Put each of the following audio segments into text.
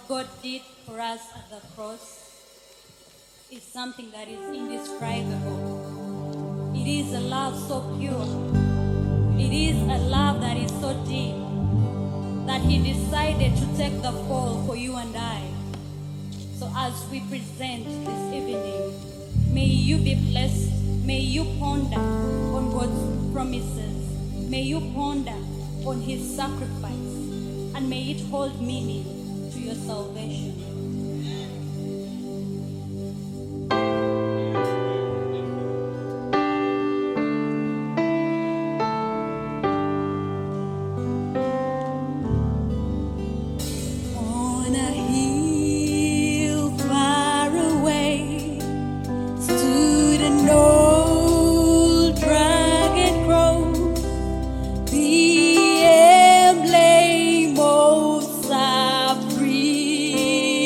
God did for us at the cross is something that is indescribable. It is a love so pure. It is a love that is so deep that He decided to take the fall for you and I. So as we present this evening, may you be blessed. May you ponder on God's promises. May you ponder on His sacrifice. And may it hold meaning to your salvation. On a hill far away stood an old rugged grove, the emblem of suffering.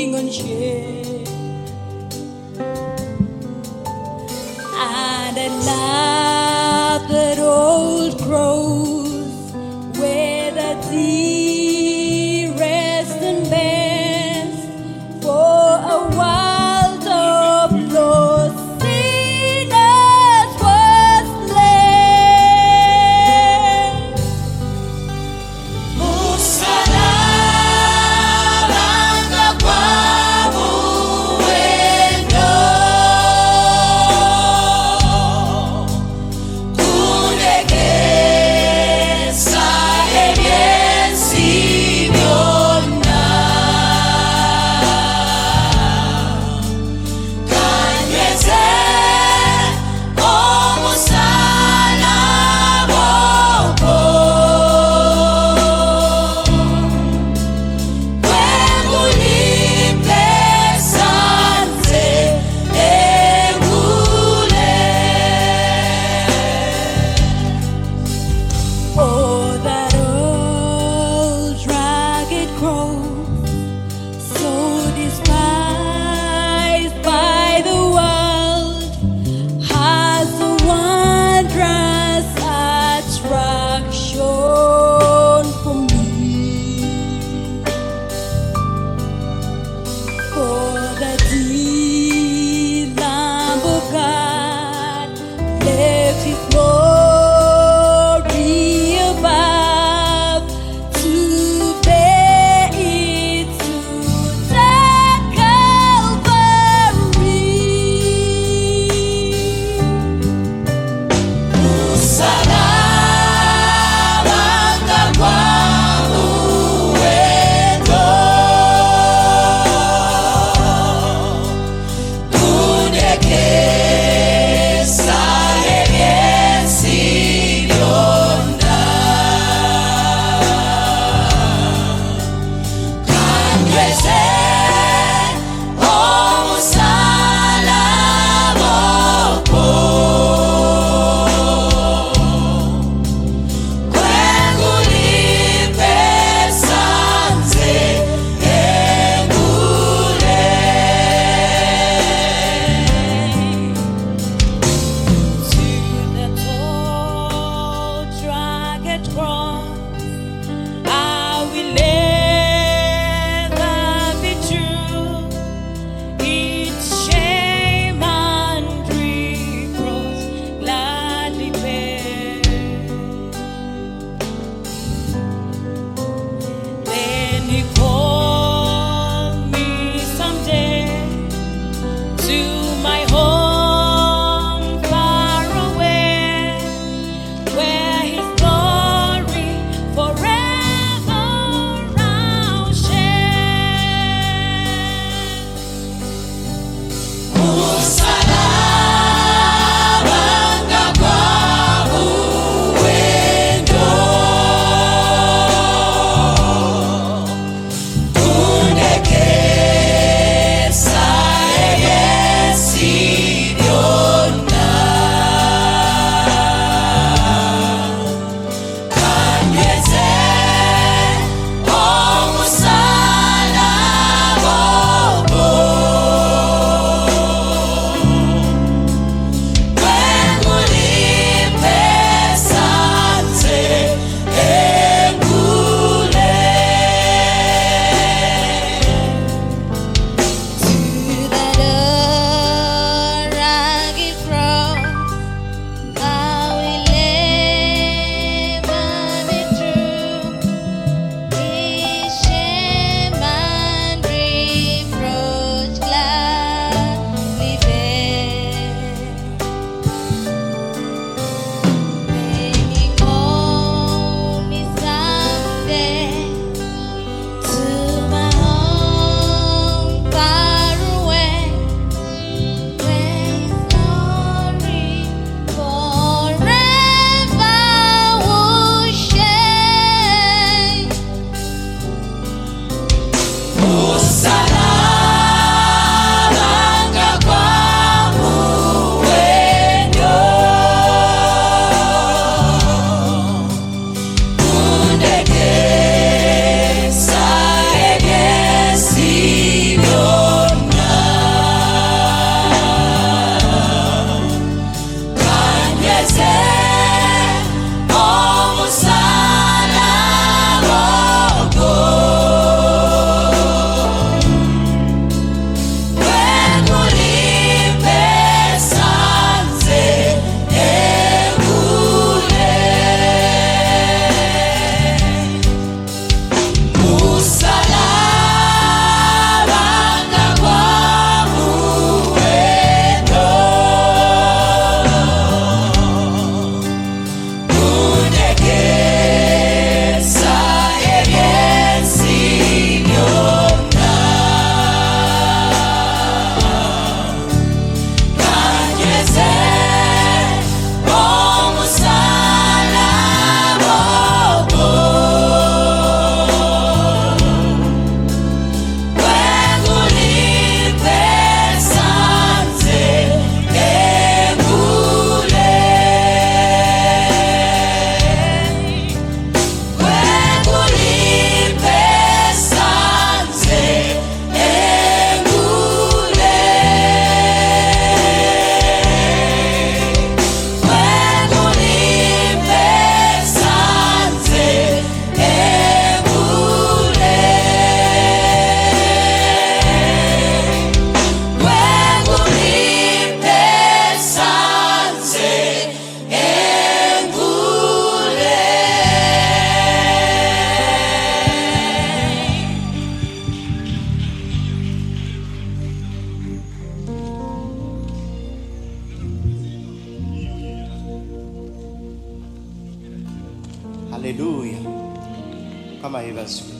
Hallelujah. Come on, Evans.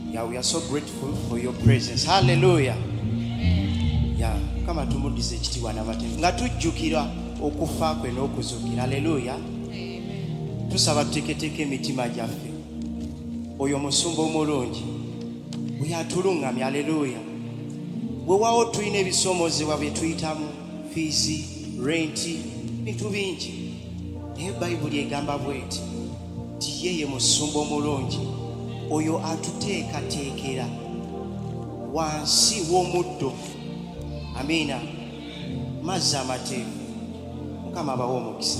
Yeah, we are so grateful for your presence. Hallelujah. Yeah, come on, tumudize ekitiibwa n'amatendo nga tujjukira okufa kwe n'okuzuukira. Hallelujah. Tusaba tuteeketeeke emitima gyaffe. Oyo musumba omulungi bwe yatuluŋŋamya. Hallelujah. Bwewaawo tulina ebisoomozebwa bye tuyitamu, fiizi, renti, bintu bingi, naye bayibuli egamba bw'eti nti ye musumba omulungi oyo atuteekateekera wansi w'omuddo, amiina, mazzi amateefu. Mukama abawe omukisa.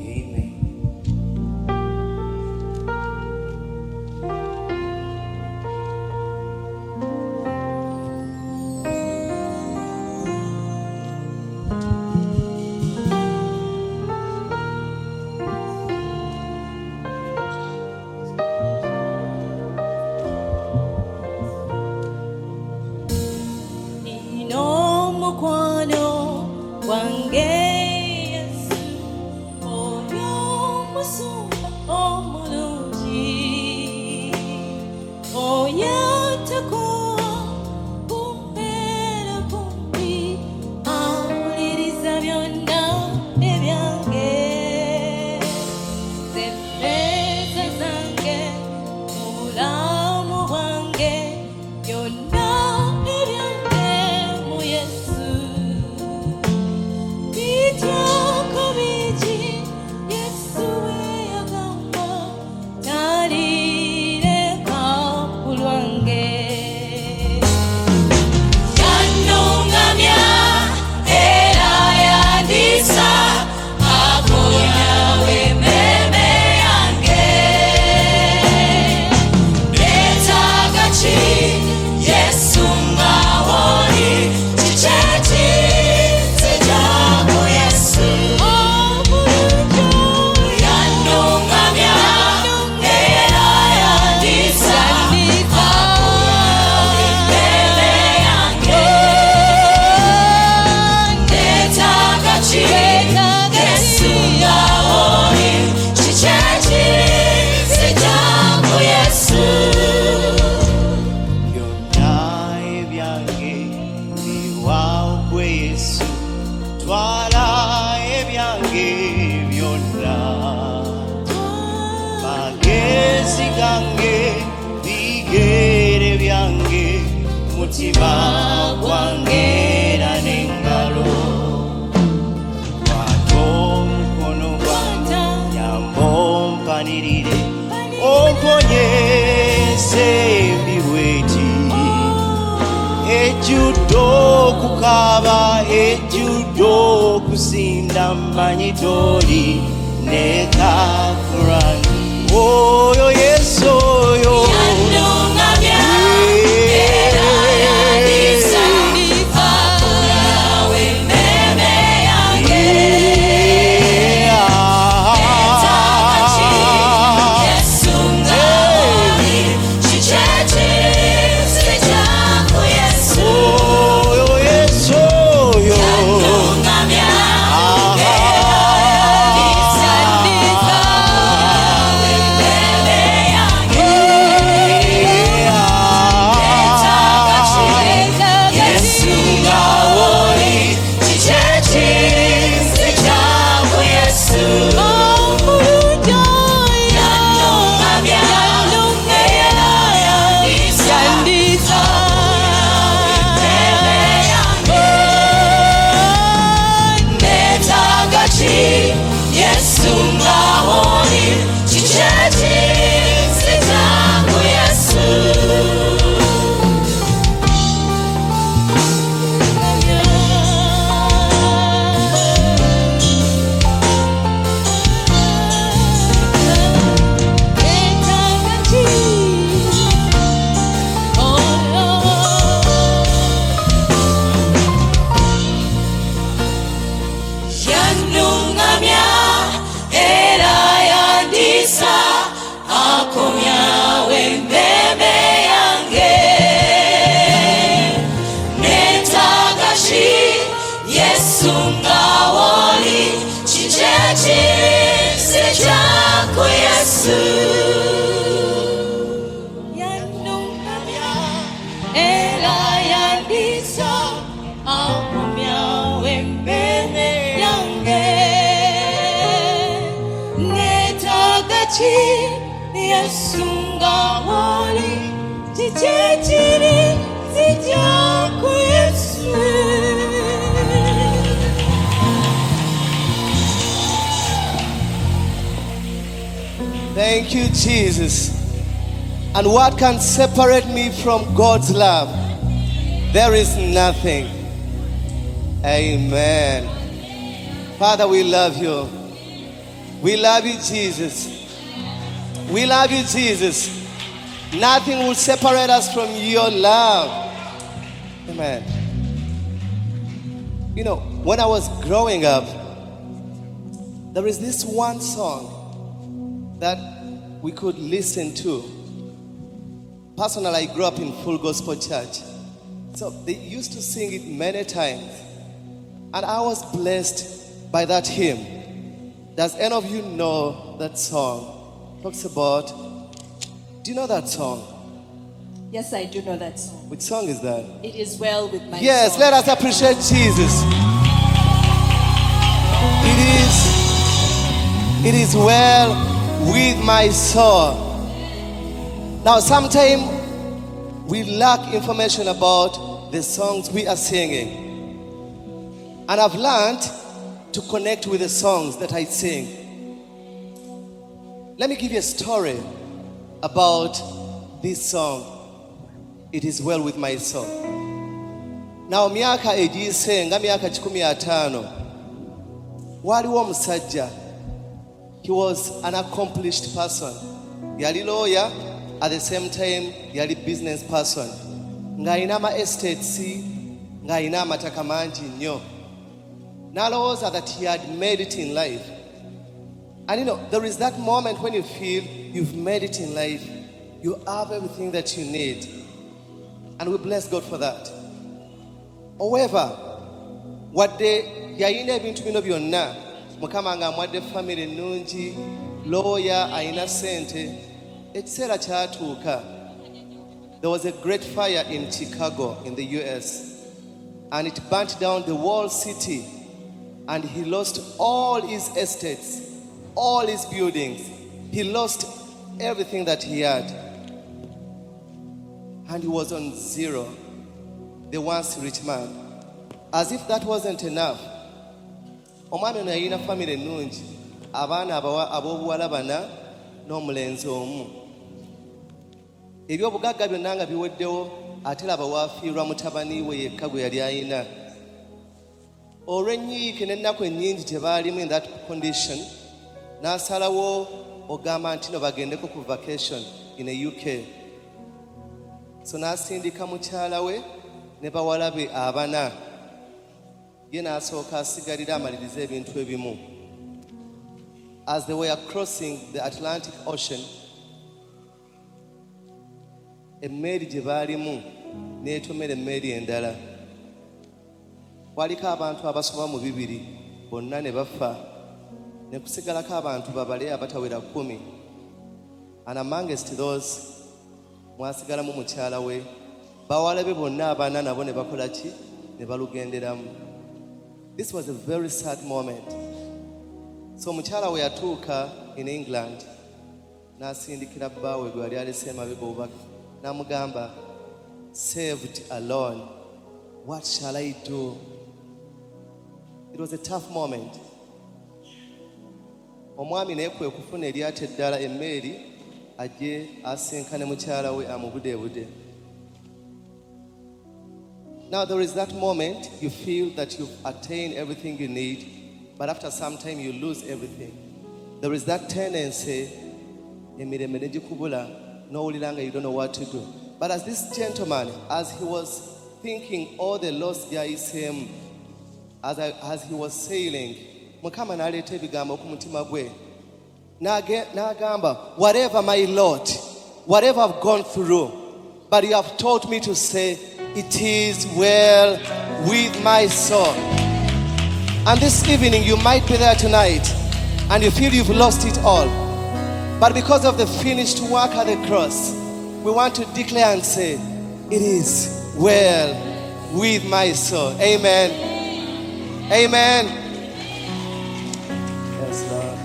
Amen. Kukaba ejudo kusinda manyitoli neka kurani oyo Yesu oyo yanungamya era yandisa akola wememe yange etakachi Yesu ngawoni chichechi sechako Yesu yanungamya era yandisa ki Yesu nga woli kiki kiri zijja ku Yesu. Thank you, Jesus. And what can separate me from God's love? There is nothing. Amen. Father, we love you. We love you, Jesus. We love you, Jesus. Nothing will separate us from your love. Amen. You know, when I was growing up, there is this one song that we could listen to. Personally, I grew up in Full Gospel Church. So they used to sing it many times. And I was blessed by that hymn. Does any of you know that song? Talks about, do you know that song? Yes, I do know that song. Which song is that? It is well with my Yes, soul. let us appreciate Jesus. It is well with my soul. Now, sometimes we lack information about the songs we are singing. And I've learned to connect with the songs that I sing. Let me give you a story about this song, It Is Well With My Soul. Now, miaka ejise nga miaka 15 waliwo omusajja. He was an accomplished person. Yali lawyer, at the same time yali business person. Nga alina ama estates, nga alina amataka mangi nnyo. N'alowooza that he had made it in life. And you know, there is that moment when you feel you've made it in life. You have everything that you need. And we bless God for that. However, wadde yalina ebintu bino byonna, Mukama nga amwadde family ennungi, lawyer alina sente, ekiseera kyatuuka. There was a great fire in Chicago in the US, and it burnt down the whole city, and he lost all his estates, all his buildings. He lost everything that he had, and he was on zero, the once rich man. As if that wasn't enough, omwana ono yalina family ennungi, abaana ab'obuwala bana n'omulenzi omu. Ebyobugagga byonna nga biweddewo, ate laba waafiirwa mutabani we yekka gwe yali ayina. Olw'ennyiike n'ennaku ennyingi gye baalimu in that condition, n'asalawo ogamba nti no bagendeko ku vacation in the UK. So n'asindika mukyala we ne bawala be abana. Ye n'asooka asigalira amaliriza ebintu ebimu. As they were crossing the Atlantic Ocean, emmeeri gye baalimu n'etomera emmeeri endala. Waliko abantu abasoba mu 200, bonna ne bafa. Ne kusigalako abantu babale abatawera 10. And amongst those, mwasigalamu mukyala we. Bawala be bonna abana nabo ne bakola ki? Ne balugenderamu. This was a very sad moment. So mukyala we yatuuka in England, n'asindikira bbaawe gwe yali alese emabega obubaka. N'amugamba, saved alone, what shall I do? It was a tough moment. Omwami naye kwe kufuna eryato eddala emmeeri ajje asinkane mukyala we amubudeebude. Now there is that moment you feel that you've attained everything you need, but after some time you lose everything. There is that tendency, emirembe ne gikubula, n'owulira nga you don't know what to do. But as this gentleman, as he was thinking all the loss him, as he was sailing, Mukama n'aleeta ebigambo ku mutima gwe. N'agamba, whatever my Lord, whatever I've gone through, but you have taught me to say, it is well with my soul. And this evening you might be there tonight and you feel you've lost it all. But because of the finished work at the cross, we want to declare and say, it is well with my soul. Amen. Amen. Yes, Lord.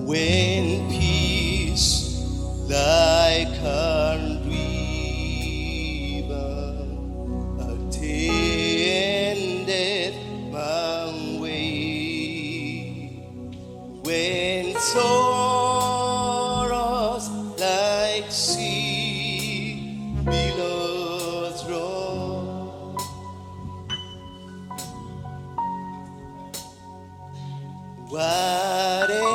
when peace like a river attended my way, when sorrows like sea billows roll, whatever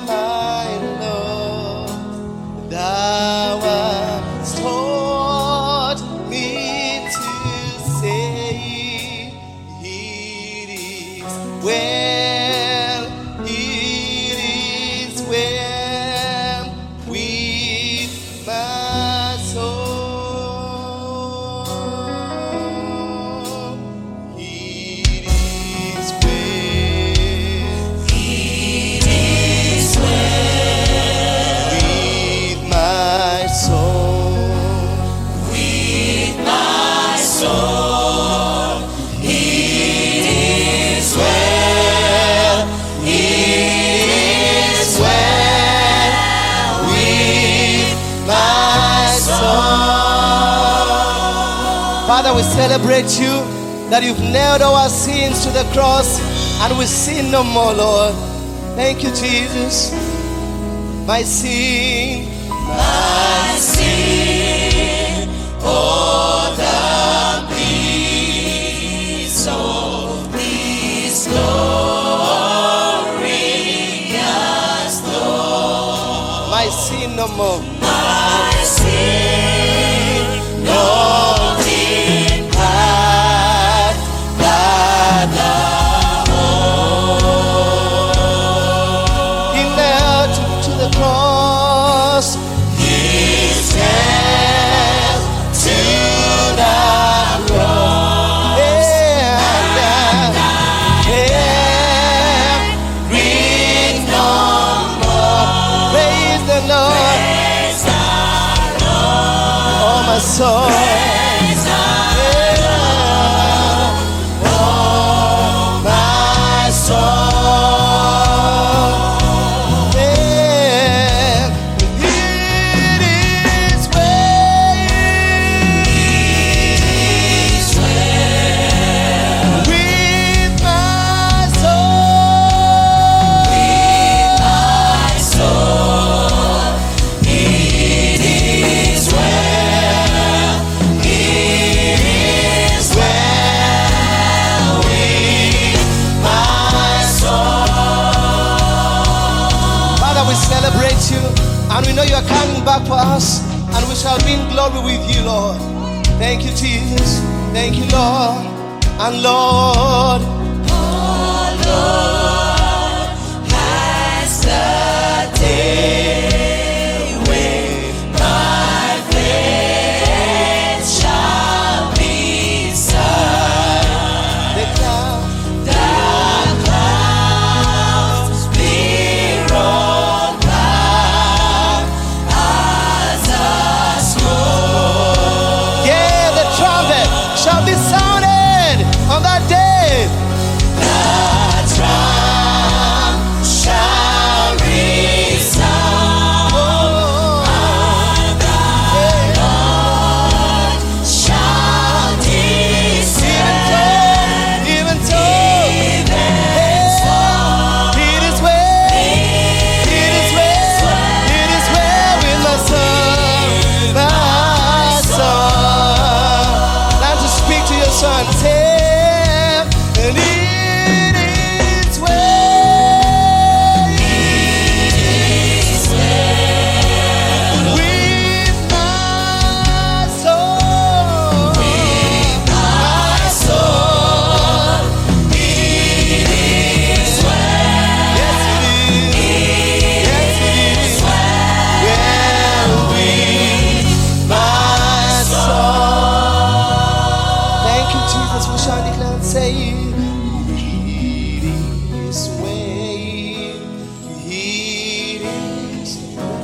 my Lord thou hast taught me to say, it is well, it is well with my soul. It is well with my soul. Father, we celebrate you that you've nailed our sins to the cross and we sin no more, Lord. Thank you, Jesus. My sin, oh, the peace of this glorious Lord. My sin no more. He nailed to the cross. He nailed to the cross. And bring no more. Praise the Lord. Oh, my soul. We celebrate you and we know you are coming back for us and we shall be in glory with you, Lord. Thank you, Jesus. Thank you, Lord. And Lord, has the day when my faith shall be sight. The clouds be rolled back as a smoke. Yeah, the trumpet shall be sounded on that day. The trump shall resound, and the Lord shall descend. Even so, it is well, it is well, it is well with my soul, my soul. Now to speak to your son, say, and it is well with my soul, my soul. It is well. Yes, it is. Yes, it is well with my soul. Thank you, Jesus. We shall declare and say, it is well. It is well.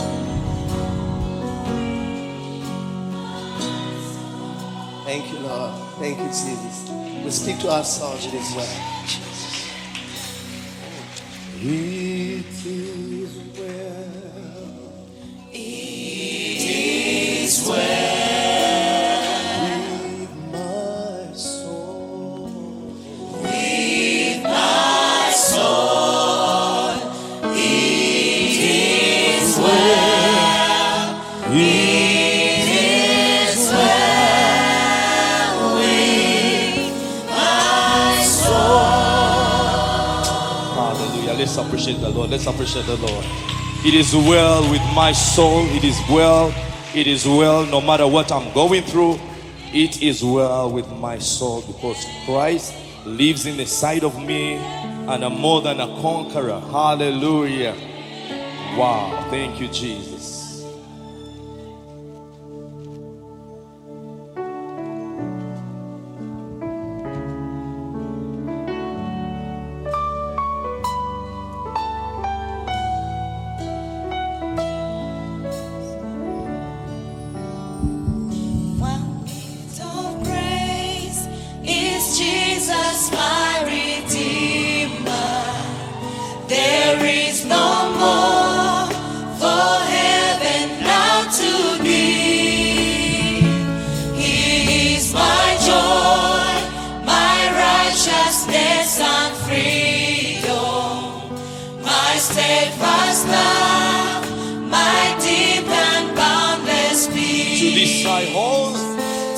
Thank you, Lord. Thank you, Jesus. We speak to our souls, it is well. It is well. It is well With my soul. with my soul. It is well. It is well with my soul. Hallelujah. Let's appreciate the Lord. Let's appreciate the Lord. It is well with my soul. It is well. It is well no matter what I'm going through. It is well with my soul because Christ lives in the side of me and I'm more than a conqueror. Hallelujah. Wow. Thank you, Jesus. One gift of grace is Jesus my Redeemer. There is no more for heaven now to be. He is my joy, my righteousness and freedom, my steadfast love, my deep and boundless peace. To this I hold.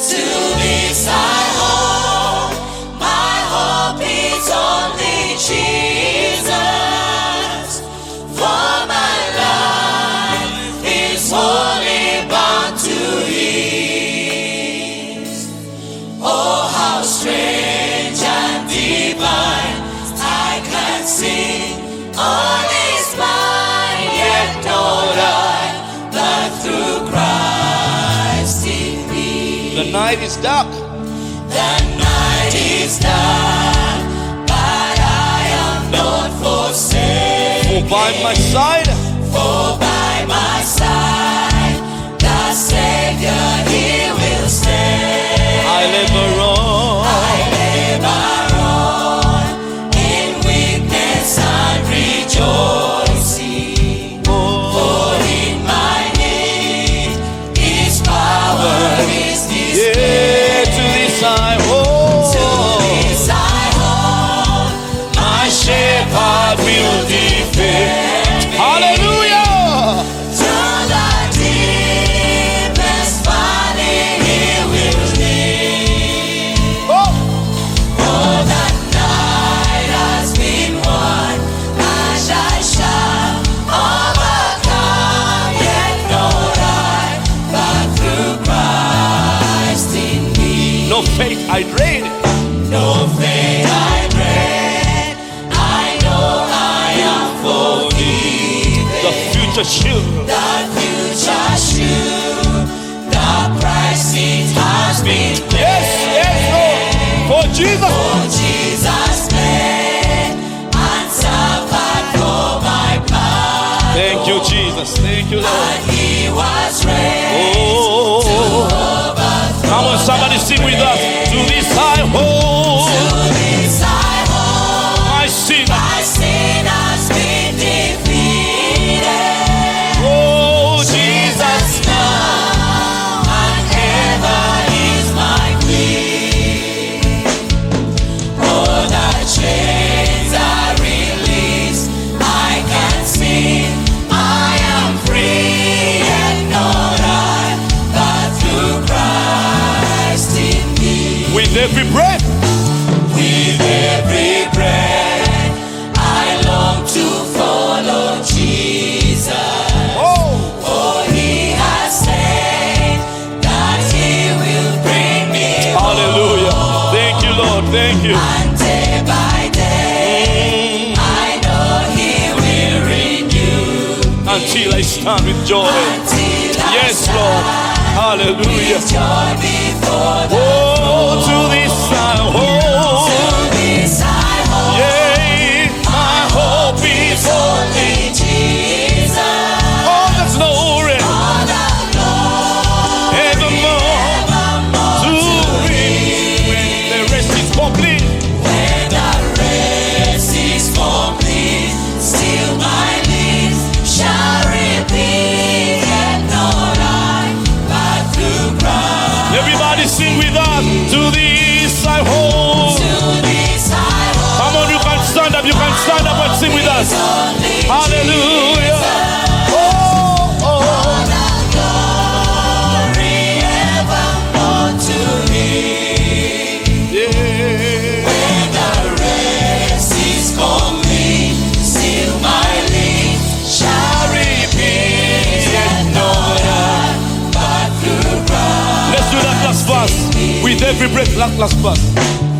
To this I hold, my hope is only Jesus. For my life is wholly bound to His. Oh, how strange and divine, I can sing all is mine, yet not I, but through Christ in me. The night is dark. The night is dark, but I am not forsaken. For by my side, For by my side, the Savior, He will stay. I labor on. I labor on in weakness and rejoicing. For in my need, His power is displayed. Yeah, to this I hold. To this I hold, my shepherd will defend me. Hallelujah. Through the deepest valley He will lead. Oh. Oh, the night has been won, and I shall overcome, yet not I, but through Christ in me. No faith I dread. No faith I dread, I know I am forgiven. The future sure. The future sure, the price it has been paid. Yes, Lord. For Jesus. For Jesus bled and suffered for my part. Thank you, Jesus. Thank you, Lord. And He was raised Oh. to overthrow. Come on, somebody sing with us. To this I hold. To this I hold, My sin. my sin has been defeated. Oh, Jesus. Now and ever is my plea. Oh, the chains are released. I can sing. I am free and not I, but through Christ in me. With every breath. With every breath, I long to follow Jesus. Oh. For He has said that He will bring me Hallelujah. Thank you, Lord. Thank you. and day by day, I know He will renew Until I stand with joy. until I Yes, Lord. Hallelujah. stand joy before the Oh, to this I hold. To this I hold, Yea, my hope is only Jesus. all that's glory All the glory evermore to me. When the rest is complete. when the race is complete, Jesus. Hallelujah. Oh, oh. Yeah. When the race is complete, still my lips shall repeat, yet not I, but through Christ. Let's do that last verse. With every breath, last verse.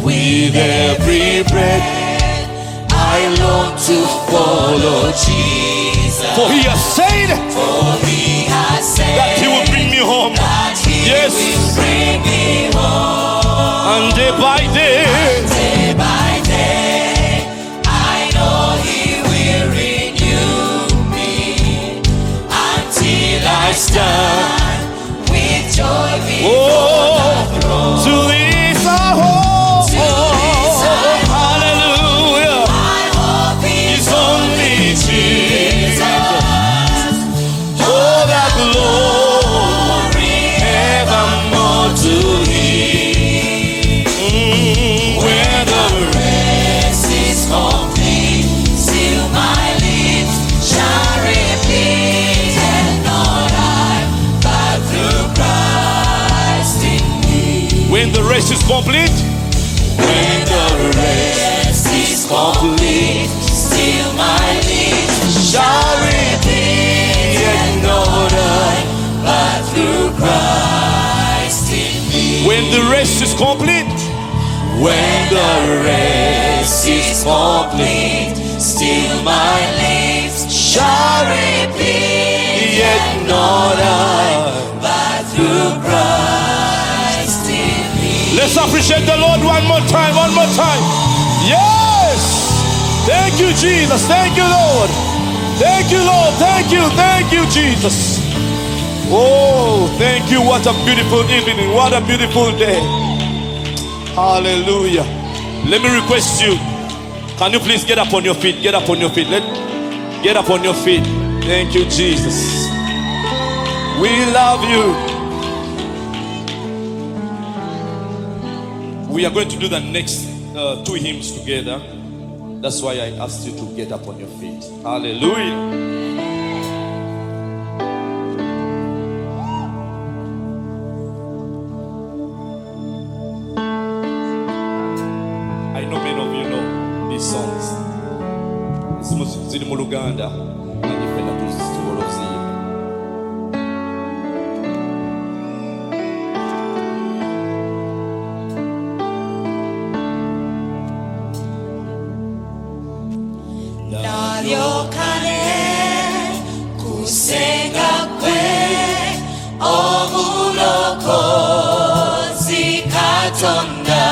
With every breath, I long to follow Jesus. For he has said For he has said that he will bring me home. that he Yes. will bring me home. And day by day, Day by day, I know he will renew me until I stand with joy before the throne. to this our hope. Hallelujah. My hope is only Jesus. Oh, that Glory evermore to him. When the race is complete, still my lips shall repeat, and not I, but through Christ in me. when the race is complete, When the race is complete, still my lips shall repeat, and not I, but through Christ in me. when the race is complete, When the race is complete, still my lips shall repeat, yet not I, but through Christ in me. let's appreciate the Lord one more time, one more time. Yes. Thank you, Jesus. Thank you, Lord. Thank you, Lord. Thank you, Jesus. Oh, thank you. What a beautiful evening. What a beautiful day. Hallelujah. Let me request you. Can you please get up on your feet? Get up on your feet. Get up on your feet. Thank you, Jesus. We love you. We are going to do the next two hymns together. That's why I asked you to get up on your feet. Hallelujah. I know many of you know these songs. Ziri mu Luganda. Nangipenda tuzisobola okuziyimba. Nalyokane kusenga kwe obulokozi Katonda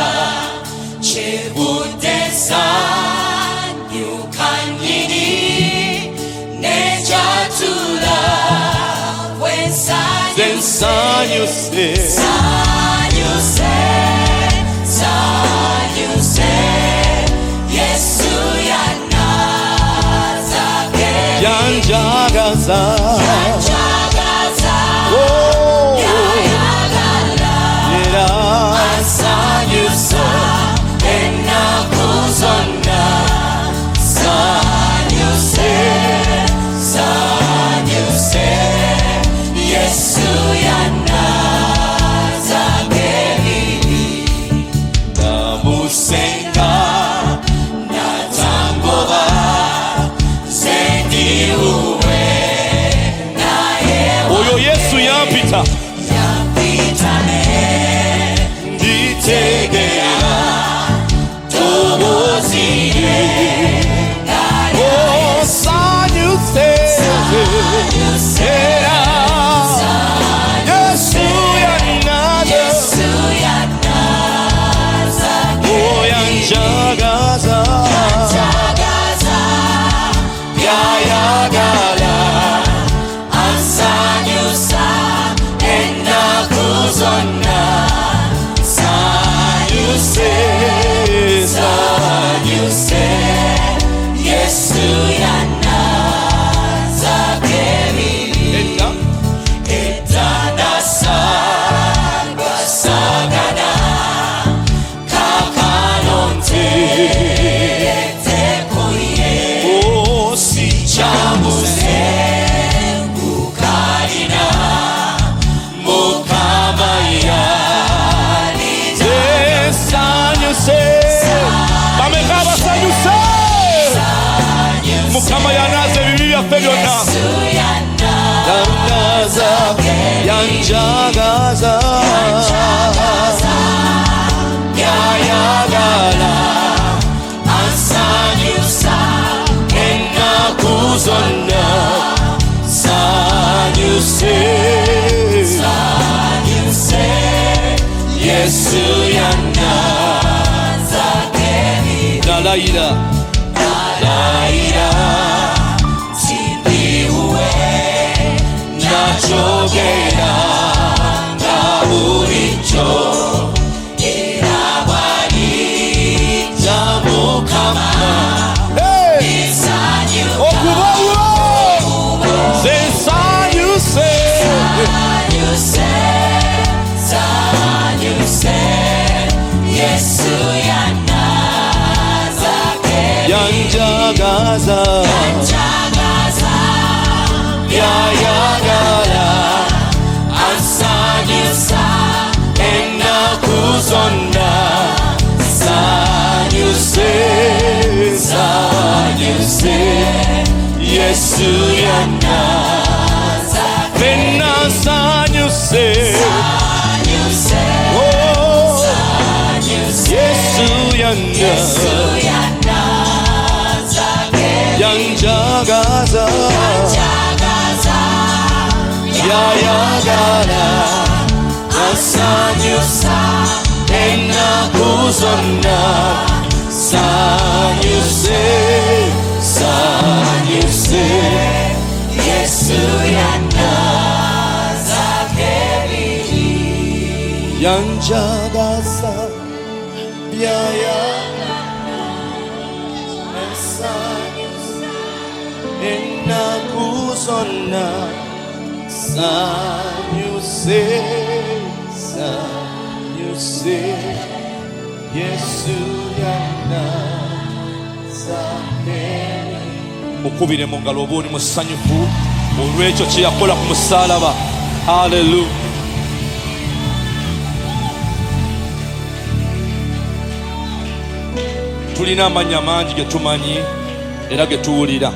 kyevudde sanyuka nnyini nejatula Sanyuse. sanyuse Yesu Yanjagaza. yanjagaza Oh, yayagala era. asanyusa ennaku zonna sanyuse Yesu yanazanga ebibi namusenga natangoba zendiuwe Mukama yanaaza ebibi byaffe byonna. Yanjagaza, yanjagaza, yayagala, ansanyusa ennaku zonna. Sanyuse, sanyuse, Yesu yanaaza ebibi. Nalayira, nalayira, sindiwe nachogera nga bulijjo era bw'alijja Mukama okubawo ze nsanyuse, sanyuse, sanyuse, Yesu yanaaza ebibi. Yanjagaza, yanjagaza, yayagala, ansanyusa ennaku zonna. Sanyuse, sanyuse, Yesu yanaaza ebibi. Sanyuse, sanyuse, oh, sanyuse, Yesu yanaaza ebibi. Yanjagaza, yanjagaza, yayagala, ansanyusa ennaku zonna. Sanyuse, sanyuse, Yesu yanaaza ebibi. Yanjagaza, yayagala, ansanyusa ennaku zonna. Sanyuse, sanyuse, Yesu yanaaza ebibi. Mukubire mu ngalo oba oli musanyufu olw'ekyo kye yakola ku musaalaba. Haleluya. Tulina amannya mangi ge tumanyi era ge tuwulira.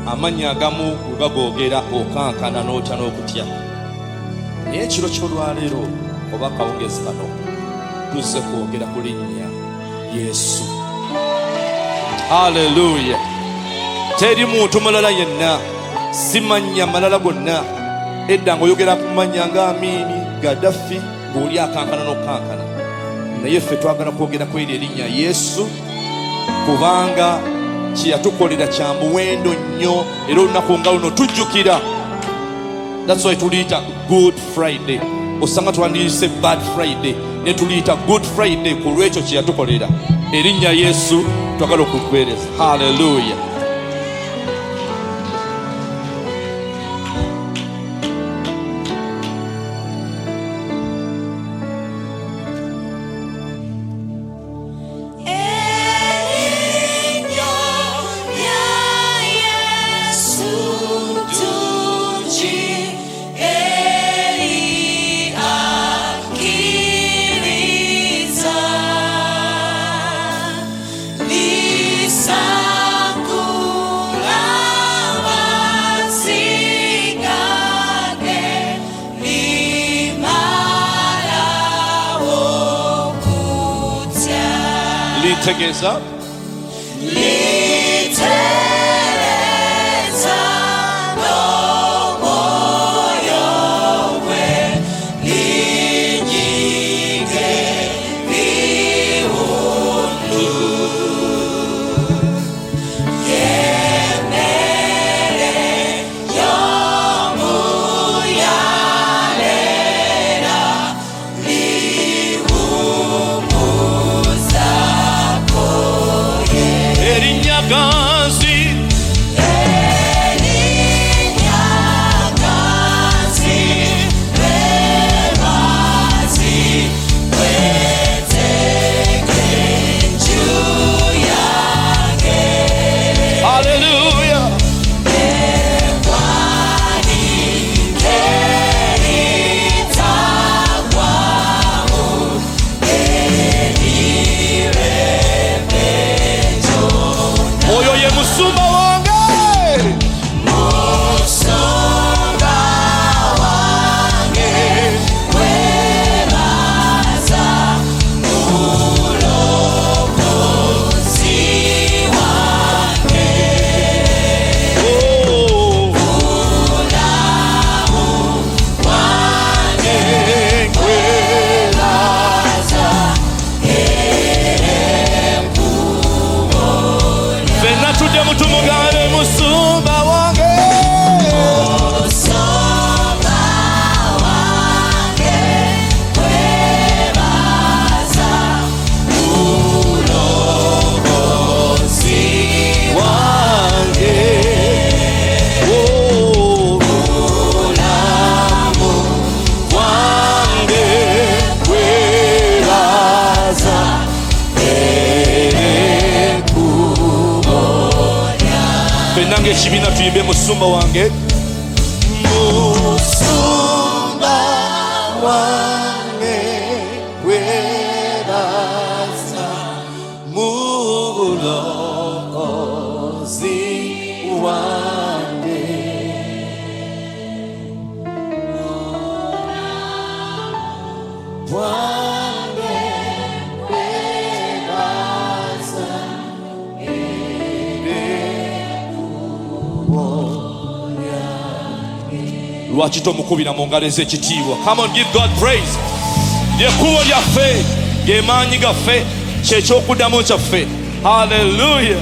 Amannya agamu bwe bagoogera okankana n'otya n'okutya. Naye ekiro ky'olwaleero oba kawungezi kano tuzze kwogera ku linnya Yesu. Haleluya. Teri muntu mulala yenna, si mannya malala gonna. Edda ng'oyogera ku mannya nga Amiini, Gaddafi, ng'oli akankana n'okankana. Naye ffe twagala kwogera ku eryo erinnya Yesu kubanga kye yatukolera kya muwendo nnyo era olunaku nga luno tujjukira. That's why tuliyita Good Friday. Osanga twandiyise Bad Friday ne tuliyita Good Friday ku lw'ekyo kye yatukolera. Erinnya Yesu twagala okukuweereza. Haleluya. Litegeeza, litereza n'omwoyo gwe linyige biwundu. Yemmere y'omuyalera liwummuza Erinnyagazi, erinnyagazi, lwerwazi, lwetege enju yange. Haleluya. Ekwanike eritagwamu erirembe. Oyo ye tujye mutumugane musumba wange. Musumba wange webaza mulobozi Wange. Oh, mulamu wange webaza Fenange ekibiina tuyimbe musumba wange. Musumba wange webaza mulokozi wange. Wange webaza Lwaki tomukubira mu ngalo ez'ekitiibwa? Come on, give God praise. Lyekkubo lyaffe, gemaanyi gaffe, kyekyokudamu kyaffe. Hallelujah.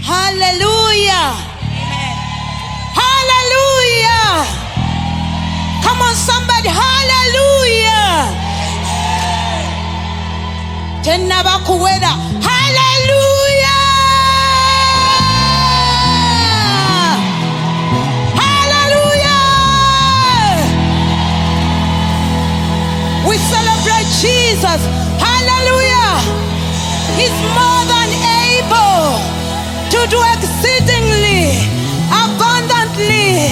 Hallelujah. Hallelujah. Come on, somebody. Hallelujah. Tena bakuweda. Hallelujah. Hallelujah. We celebrate Jesus. Hallelujah. He's more than able to do exceedingly abundantly.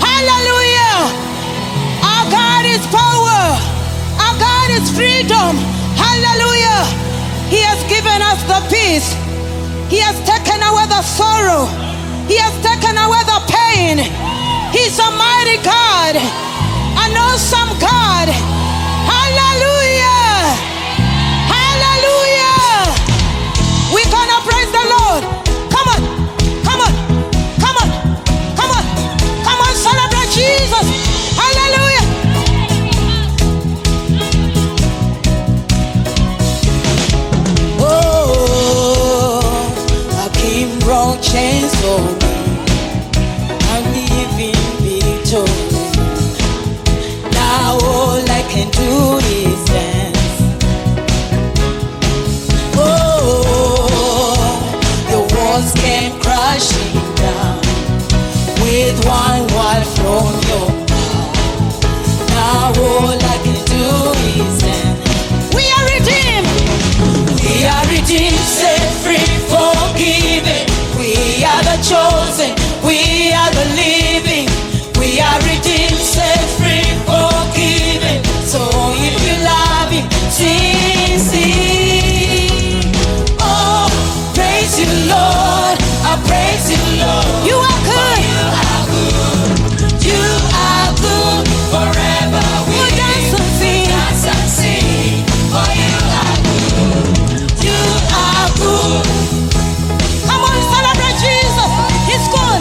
Hallelujah. Our God is power. Our God is freedom. Hallelujah. He has given us the peace. He has taken away the sorrow. He has taken away the pain. He's a mighty God, an awesome God. Hallelujah. Hallelujah. We're gonna praise the Lord. Come on, come on, come on, come on, come on, celebrate Jesus. Hallelujah. Oh, a king brought chains on me. I'm living victory. Now all I can do is dance. Oh, the walls came crashing down with one word from your mouth. Now all I can do is dance. We are redeemed. We are redeemed, set free, forgiven. We are the chosen. We are the living. We are redeemed, set free, forgiven. So if you love Him, sing, sing. Oh, praise you, Lord. I praise you, Lord. You are good. You are good forever. We dance and sing. Dance and sing. For you are good. You are good. Come on, celebrate Jesus. He's good.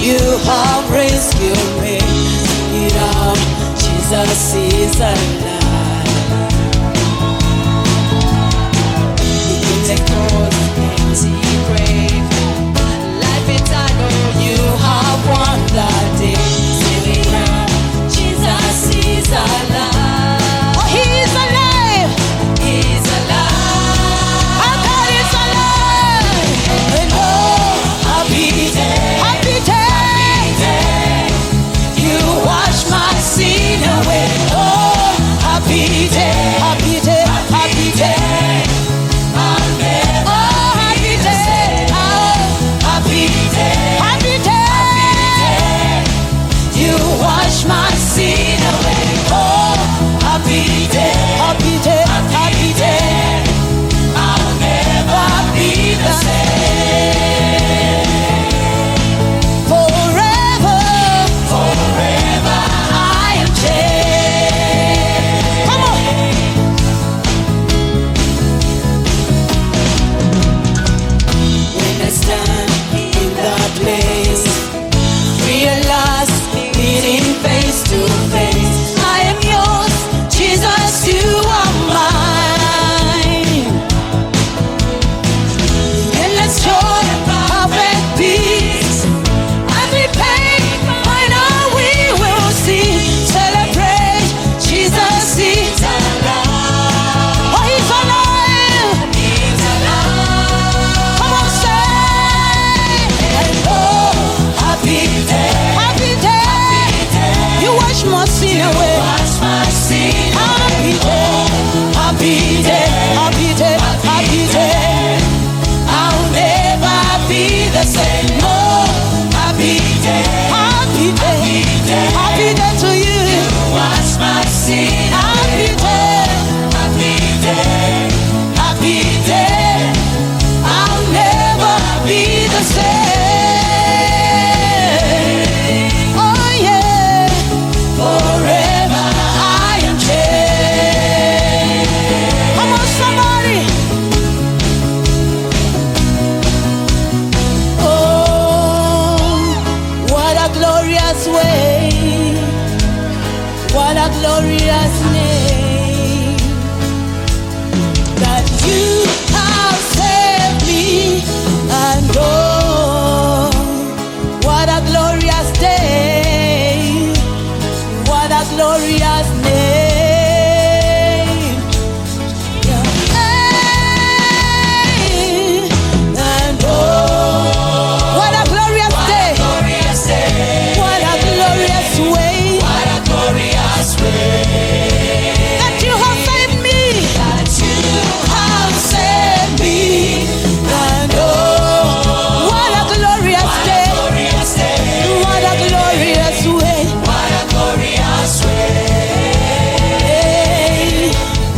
You have rescued me. Sing it out. Jesus is alive. In the cold, empty grave, life eternal, you have won that day. Sing it out. Jesus is alive. Oh, He's alive. He's alive. Our God is alive. And oh, happy day. Happy day. You wash my sin away. Oh, happy day. Happy day. Happy day. I'll never oh, happy day. Oh, happy day. Happy day. You wash my sin away. Oh, happy day. Happy day. Happy day. I'll never be the same. Forever, forever I am changed. Come on. When I stand in that place, realize meeting face to face, I am yours, Jesus, you are mine. Endless joy, perfect peace, as we pain, final we will see. Celebrate, Jesus is alive. Oh, He's alive. He's alive. Come on, say. And oh, happy day. Happy day. You wash my sin away. Wash my sin away. Happy day. Happy day. Happy day. I'll never be the same. Oh, happy day. Happy day. Happy day to you. Wash my sin. Happy day. Happy day. Happy day. I'll never be the same. Oh yeah. Forever I am changed. Come on, somebody. Oh, what a glorious way. What a glorious name. That you have saved me. And oh, what a glorious day. What a glorious name. Yeah. Hey, and oh, what a glorious day. What a glorious way. What a glorious way. That you have saved me. That you have saved me. And oh, what a glorious day. What a glorious way. What a glorious way.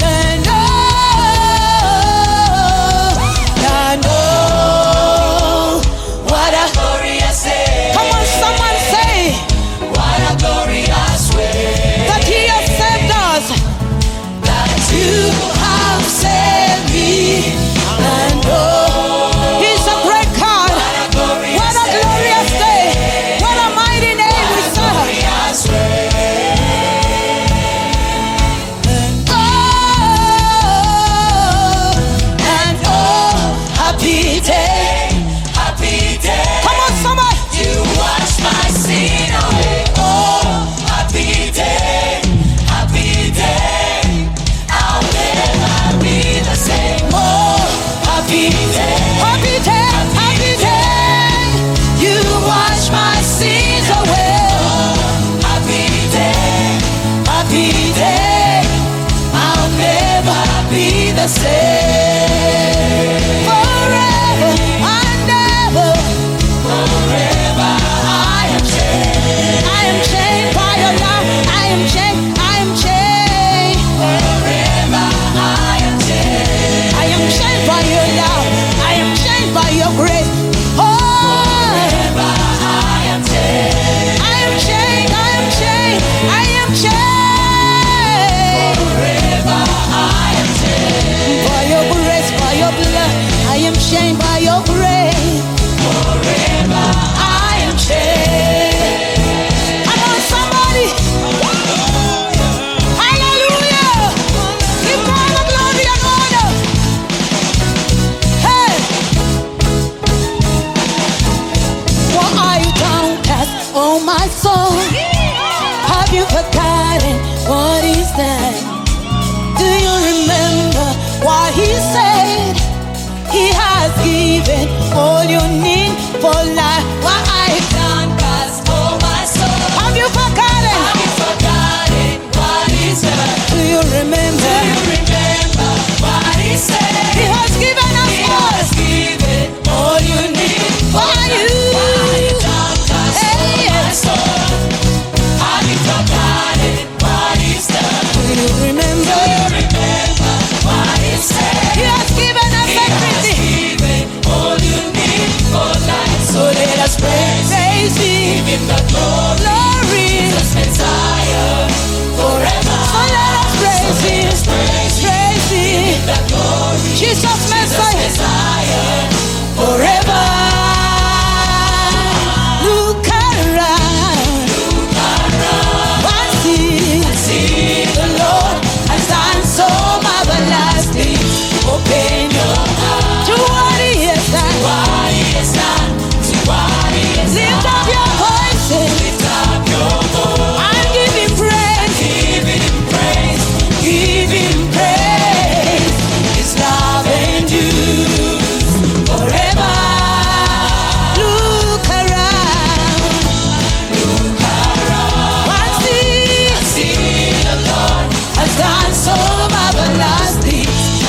And oh, what a glorious day. Come on, someone say. What a glorious way. That He has saved us. That you have saved me. And oh, He's a great God. What a glorious day. What a mighty name we serve. And oh, happy day. Happy day. Come on, somebody. You wash my sin away. Oh, happy day. Happy day. I'll never be the same. Oh, happy day. Happy day. Happy day. You wash my sins away. Oh, happy day. Happy day. I'll never be the same. Forever and ever. Forever I am changed. I am changed by your love. I am changed. I am changed. Forever I am changed. I am changed by your love. I am changed by your grace. Oh, forever I am changed. I am changed. I am changed. I am changed. Forever I am changed. By Oh my soul, have you forgotten what he said? Do you remember what he said? He has given all you need for life. What I done, God's for my soul. Have you forgotten? Have you forgotten what he said? Do you remember? Do you remember what he said? He has given us all. He has given all you need for you. What I done, God's for my soul. Have you forgotten what he said? Do you remember? Do you remember what he said? He has given us everything. All you need for life. So let us praise him. Give him the glory. Jesus Messiah forever. So let us praise him. Praise him. Give him the glory. Jesus Messiah forever. Look around. Look around. And see the Lord has done so marvelously. Open your heart to what he has done. What he has done. To what he has done. Lift up your voices. Lift up your voice. And give him praise. Give him praise. Give him praise. His love endures forever. Look around. Look around. And see the Lord has done so marvelously.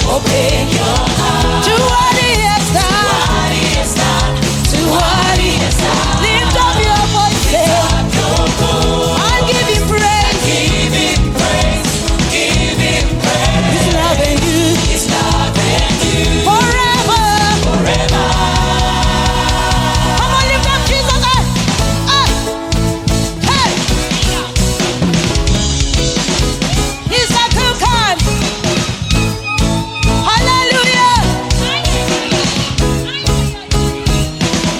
Open your heart to what he has done. What he has done. To what he has done. Lift up your voices. Lift up your voice. And give him praise. Give him praise. Give him praise. His love and you. His love and you. Forever. Forever. Come on, lift up Jesus. Hey. He's a good God. Hallelujah.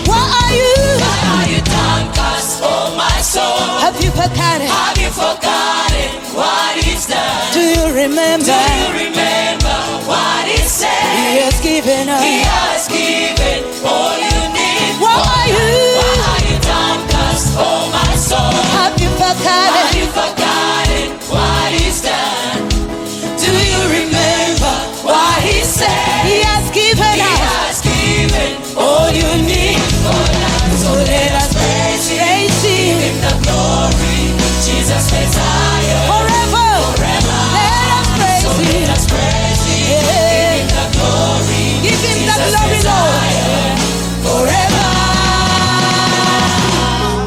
What are you? What are you done, God's for my soul? Have you forgotten? Have you forgotten what he's done? Do you remember? Do you remember what he said? He has given us. He has given all you need. What are you? What are you done, God's for my soul? Have you forgotten? Have you forgotten what he's done? Do you remember what he said? He has given us. He has given all you need for life. So let us praise him. Praise him. Give him the glory. Jesus Messiah. Forever. Forever. Let us praise so him. Let us praise him. Yeah. Give him the glory. Give him Jesus the glory, Lord. Forever.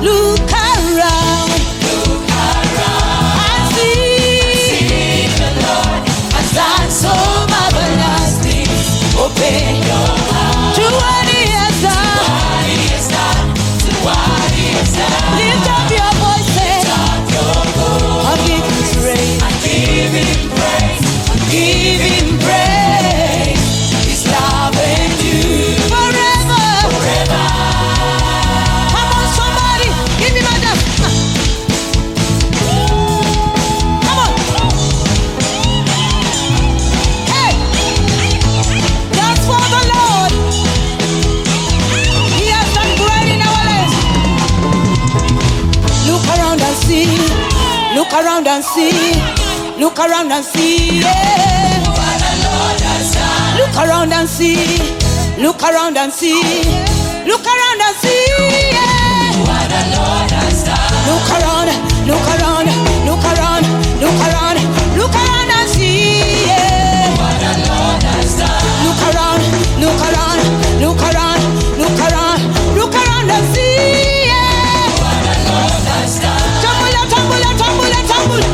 Look around. Look around. And see the Lord has done so marvelously. Open your heart to what he has done. What he has done. To what he has done. Lift up your voices. Lift up your voice. And give him praise. And give him praise. And give him praise. His love and you forever. Forever. Come on, somebody. Give him a dance. Come on. Hey. That's for the Lord. He has done great in our lives. Look around and see. Look around and see. Look around and see. Yeah. What the Lord has done. Look around and see. Look around and see. Look around and see. Yeah. What the Lord has done. Look around. Look around. Look around. Look around. Look around and see. Yeah. What the Lord has done. Look around. Look around. Look around. Look around. Look around and see. Yeah. What the Lord has done. Tumble, tumble, tumble, tumble.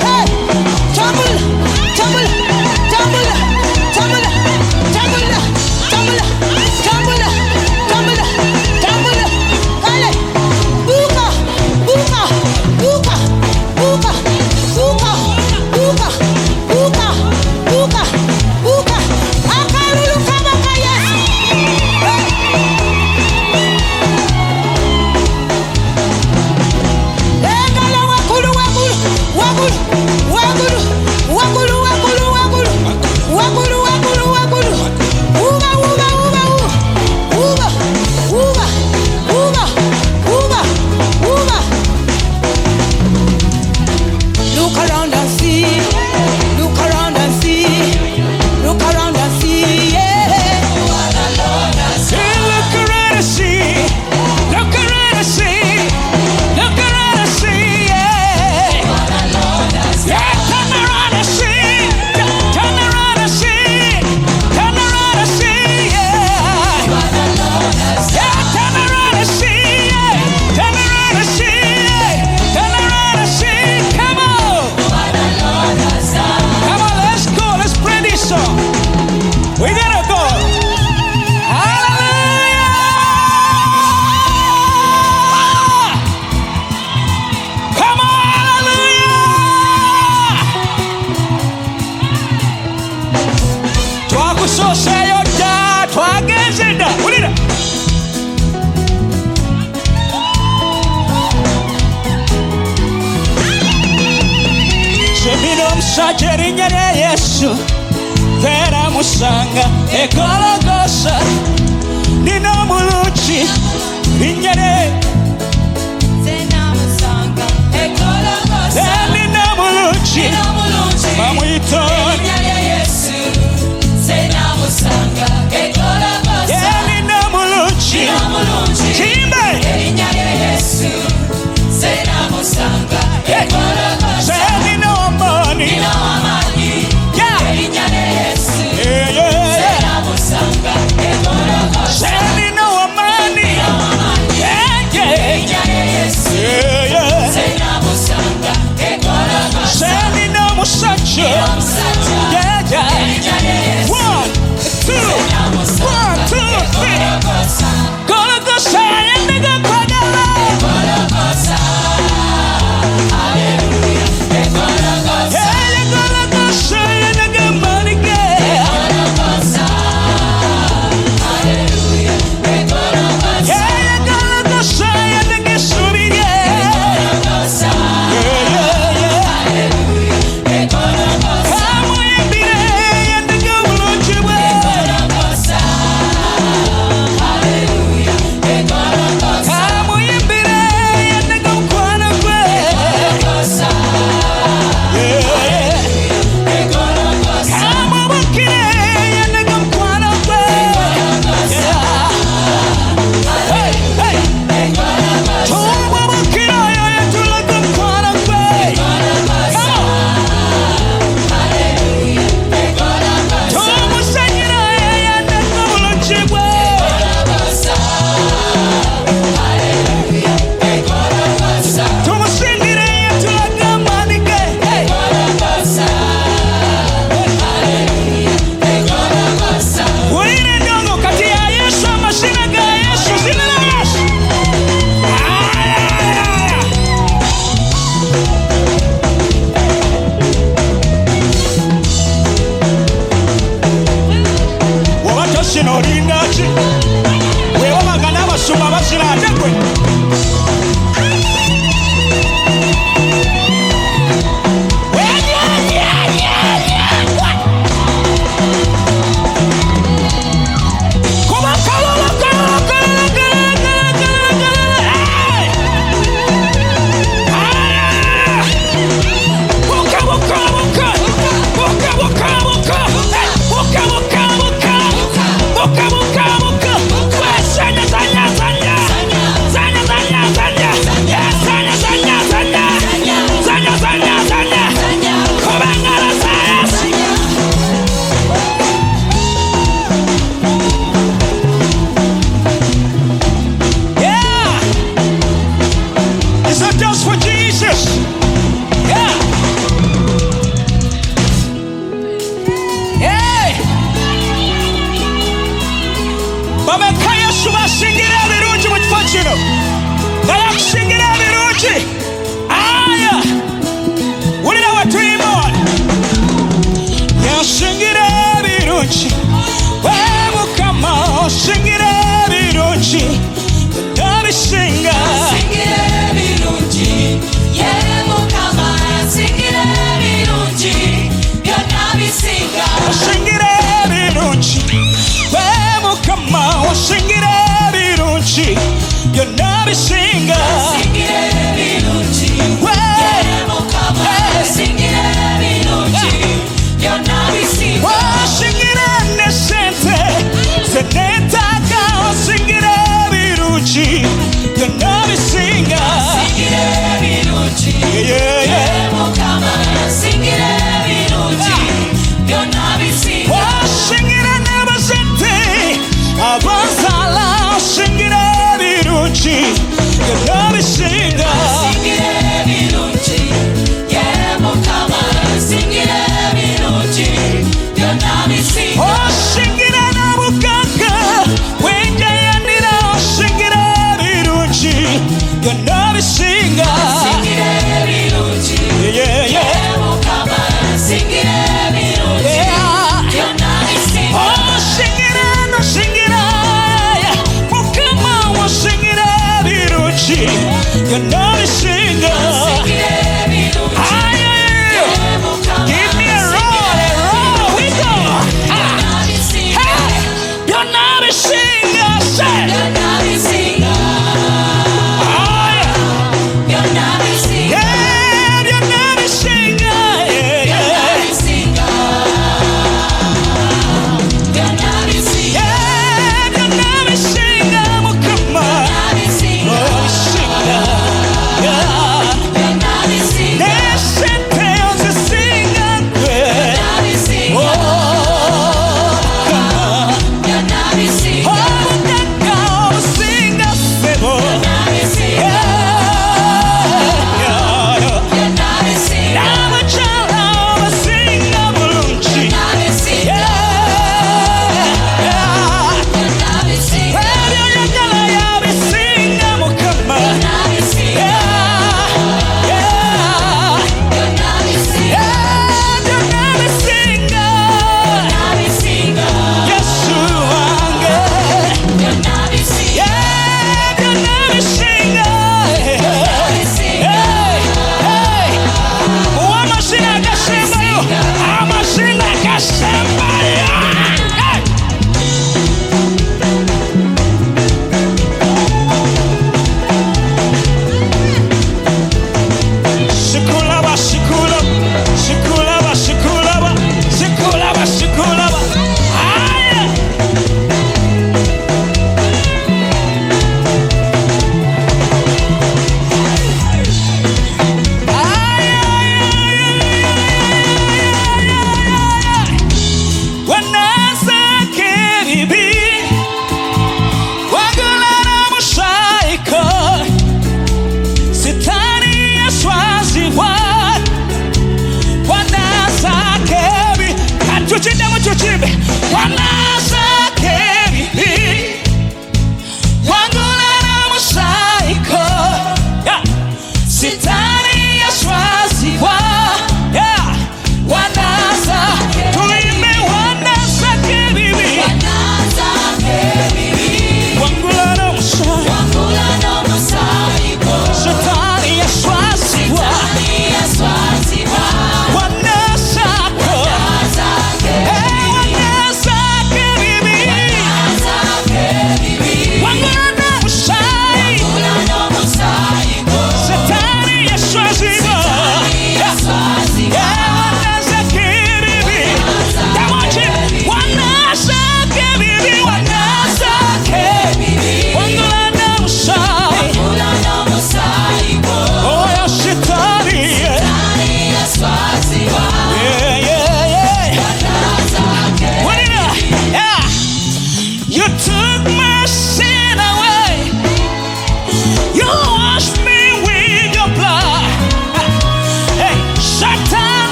Hey. Tumble, tumble, tumble, tumble, tumble, tumble, tumble, tumble, tumble. Kale. Buka, buka. Minomshaje rinyere Yesu Tera musanga Ekologosa Nino muluchi Rinyere Tena musanga Ekologosa Nino muluchi Mamuiton Rinyere Yesu Tena musanga Ekologosa Nino muluchi Chimbe Rinyere Yesu Tena musanga Ekologosa Nino amani Rinyere Yesu Tena musanga Ekologosa Nino amani Rinyere Yesu Tena musanga Ekologosa Nino musacho One, two, 3 Gologosa Nega Kwagala Ekologosa Hallelujah Ekologosa Gologosa Nega Manike Ekologosa Hallelujah Ekologosa Gologosa Nega Subire Ekologosa Hallelujah Ekologosa Kamu Yembire Nega Muluchiwe Ekologosa Hallelujah Ekologosa Kamu Yembire Nega Mkwana Kwe Ekologosa Ekologosa Kamu Bukire Nega Mkwana Kwe Hey, hey Tumu Bukire Tulaga Mkwana Kwe Tumu Sanyira Nega Muluchiwe Tumu Sindire Tulaga Manike Hey Urine ndongo kati ya Yesu amashina ga Yesu zina la Yesu Wabatoshina olindaki wewamagana abasumba basira atekwe It's not just for Jesus. Yeah. Hey. Baba kaya suba singira birungi mu kifakino. Kaya singira birungi. Aya. Ulira watuyimon. Ya singira birungi. We mukama singira birungi. Dabisinga. Singire birungi we mukama wasingire birungi byonna bisinga wasingire ne sente zenetaka wasingire birungi byonna bisinga wasingire n'abazente abazala wasingire birungi byonna bisinga wasingire n'abuganga wenjayanira wasingire birungi byonna bisinga You're not a singer.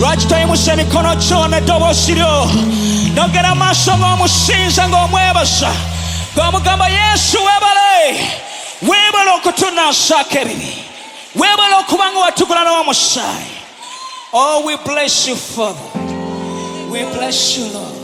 Rajitaimusha mikono chone dobo shirio nogera maso ngomushinja ngomwebasha ngomugamba Yesu webale okutunashaka ebibi webale okubanga watugula n'omusaayi. Oh, we bless you, Father. We bless you, Lord.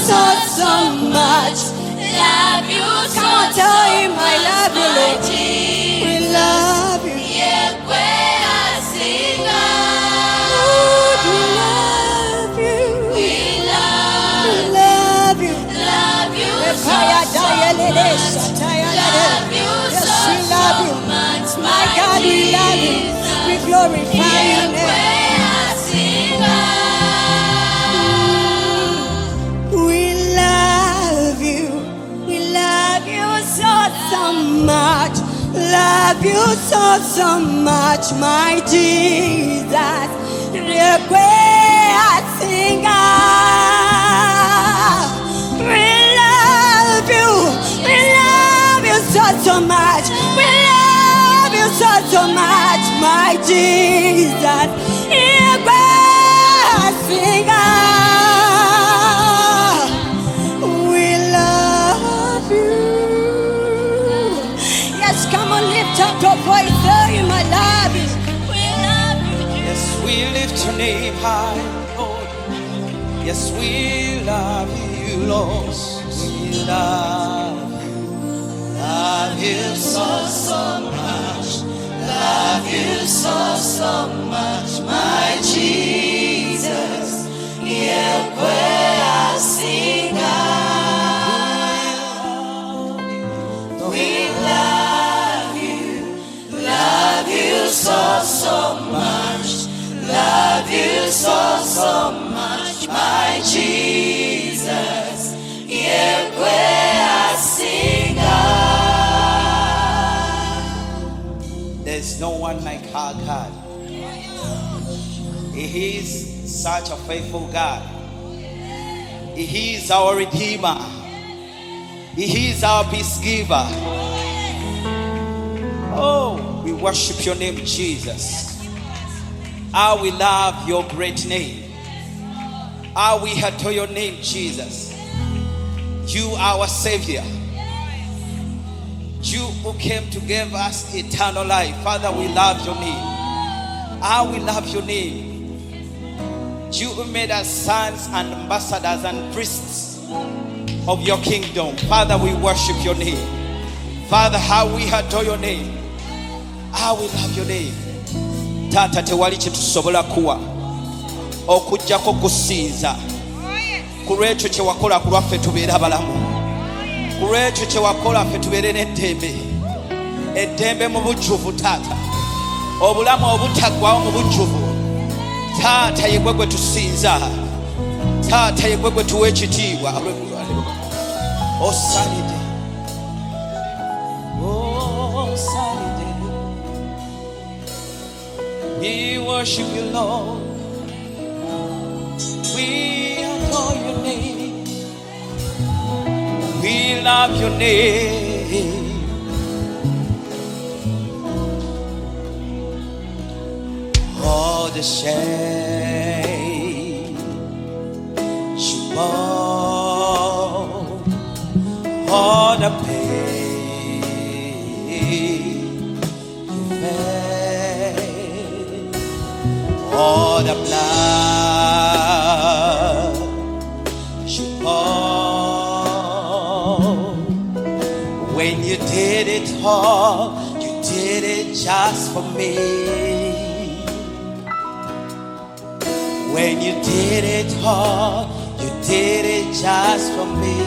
so much. Love you so, Come on, tell him so I love you, much, Lord. my Jesus. We love you. Yekwe asinga. Lord, we love you. We love We love you. you so, Kaya so daya lele, much. shataya lele. Love you Yes, so, we love so you. much, My God, we love you. We glorify your Yekwe name. asinga. We love you. We love you so, so much. Love you so, so much, my Jesus. Rekwe asinga. We love you. We love you so, so much. We love you so, so much, my Jesus. Rekwe asinga. We love you. Yes, come on, lift up your voice. Tell him I love you. We love you. Yes, we lift your name high, Lord. Yes, we love you, Lord. We love you so, so much. Love you so, so much, my Jesus. Yekwe asinga. We love you so, so much. Love you so, so much, my Jesus. Yekwe asinga. There's no one like our God. He is such a faithful God. He is our Redeemer. He is our peace giver. Oh, we worship your name, Jesus. Ah, we love your great name. Ah, we adore your name, Jesus. You are our Savior. You who came to give us eternal life. Father, we love your name. Ah, we love your name. You who made us sons and ambassadors and priests of your kingdom. Father, we worship your name. Father, how we adore your name. How we love your name. Tata tewali kyetusobola kuwa okujjako kusinza ku lwekyo kye wakola ku lwaffe tubeere abalamu, ku lwekyo kye wakola ffe tubeere n'eddembe, eddembe mu bujjuvu. Taata, obulamu obutaggwawo mu bujjuvu. Taata, ye gwe gwe tusinza. Taata, ye gwe gwe tuwa ekitiibwa. Osalidde, osalidde. We worship you, Lord. We adore your name. We love your name. All the shame you bore, all the pain you felt, all the blood you poured. When you did it all, you did it just for me. When you did it all, you did it just for me.